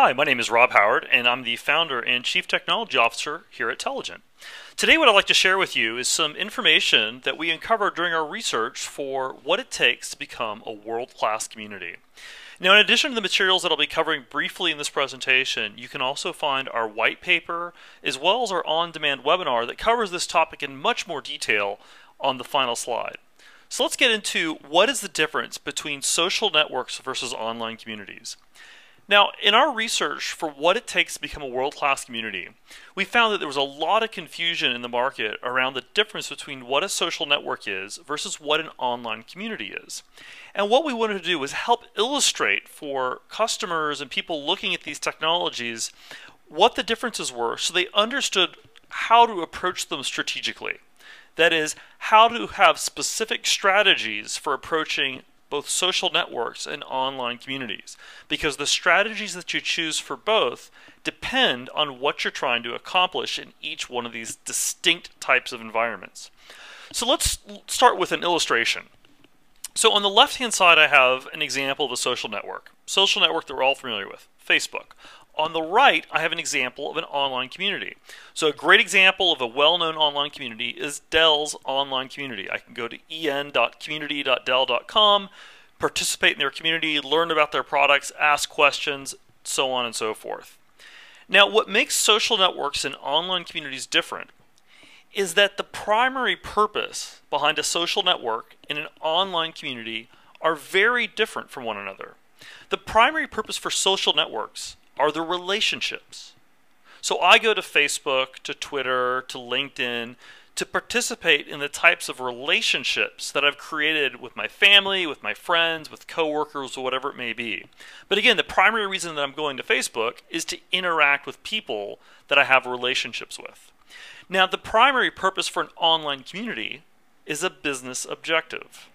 Hi, my name is Rob Howard, and I'm the founder and Chief Technology Officer here at Telligent. Today what I'd like to share with you is some information that we uncovered during our research for what it takes to become a world-class community. Now, in addition to the materials that I'll be covering briefly in this presentation, you can also find our white paper as well as our on-demand webinar that covers this topic in much more detail on the final slide. So let's get into what is the difference between social networks versus online communities. Now, in our research for what it takes to become a world-class community, we found that there was a lot of confusion in the market around the difference between what a social network is versus what an online community is. And what we wanted to do was help illustrate for customers and people looking at these technologies what the differences were so they understood how to approach them strategically. That is, how to have specific strategies for approaching both social networks and online communities, because the strategies that you choose for both depend on what you're trying to accomplish in each one of these distinct types of environments. So let's start with an illustration. So on the left-hand side, I have an example of a social network that we're all familiar with, Facebook. On the right, I have an example of an online community. So a great example of a well-known online community is Dell's online community. I can go to en.community.dell.com, participate in their community, learn about their products, ask questions, so on and so forth. Now, what makes social networks and online communities different is that the primary purpose behind a social network and an online community are very different from one another. The primary purpose for social networks are the relationships. So I go to Facebook, to Twitter, to LinkedIn to participate in the types of relationships that I've created with my family, with my friends, with coworkers, or whatever it may be. But again, the primary reason that I'm going to Facebook is to interact with people that I have relationships with. Now, the primary purpose for an online community is a business objective,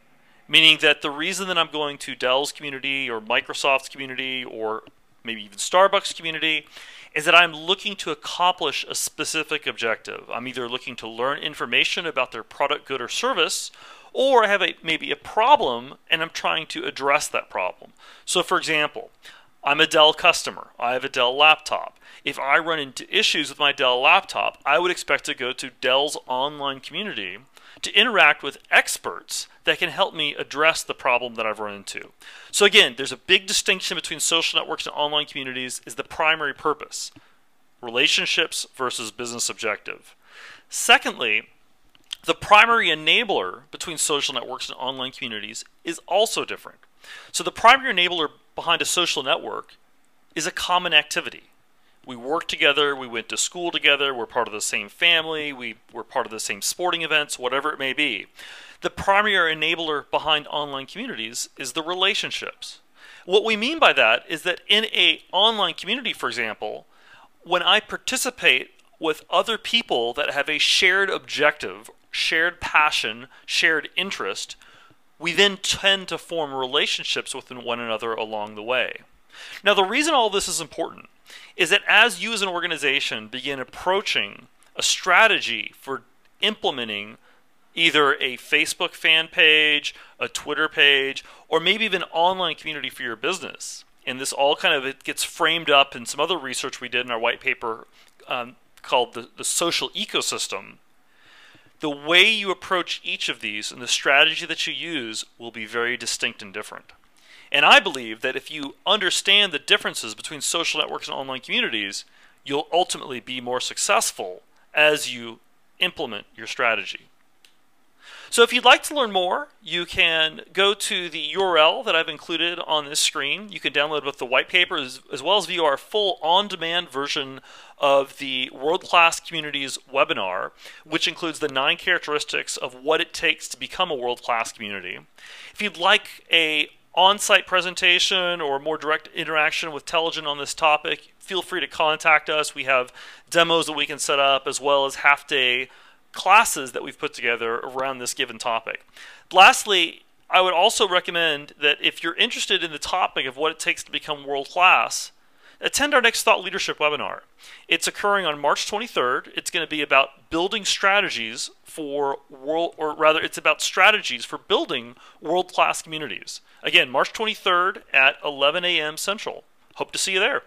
meaning that the reason that I'm going to Dell's community or Microsoft's community or maybe even Starbucks community, is that I'm looking to accomplish a specific objective. I'm either looking to learn information about their product, good, or service, or I have maybe a problem and I'm trying to address that problem. So for example, I'm a Dell customer. I have a Dell laptop. If I run into issues with my Dell laptop, I would expect to go to Dell's online community to interact with experts that can help me address the problem that I've run into. So again, there's a big distinction between social networks and online communities is the primary purpose. Relationships versus business objective. Secondly, the primary enabler between social networks and online communities is also different. So the primary enabler behind a social network is a common activity. We work together, we went to school together, we're part of the same family, we're part of the same sporting events, whatever it may be. The primary enabler behind online communities is the relationships. What we mean by that is that in an online community, for example, when I participate with other people that have a shared objective, shared passion, shared interest, we then tend to form relationships with one another along the way. Now, the reason all this is important is that as you as an organization begin approaching a strategy for implementing either a Facebook fan page, a Twitter page, or maybe even an online community for your business, and this all it gets framed up in some other research we did in our white paper called the social ecosystem, the way you approach each of these and the strategy that you use will be very distinct and different. And I believe that if you understand the differences between social networks and online communities, you'll ultimately be more successful as you implement your strategy. So if you'd like to learn more, you can go to the URL that I've included on this screen. You can download both the white paper as well as view our full on-demand version of the World-Class Communities webinar, which includes the 9 characteristics of what it takes to become a world-class community. If you'd like a on-site presentation or more direct interaction with Telligent on this topic, feel free to contact us. We have demos that we can set up as well as half-day classes that we've put together around this given topic. Lastly, I would also recommend that if you're interested in the topic of what it takes to become world-class, attend our next Thought Leadership webinar. It's occurring on March 23rd. It's going to be about building strategies for it's about strategies for building world-class communities. Again, March 23rd at 11 a.m. Central. Hope to see you there.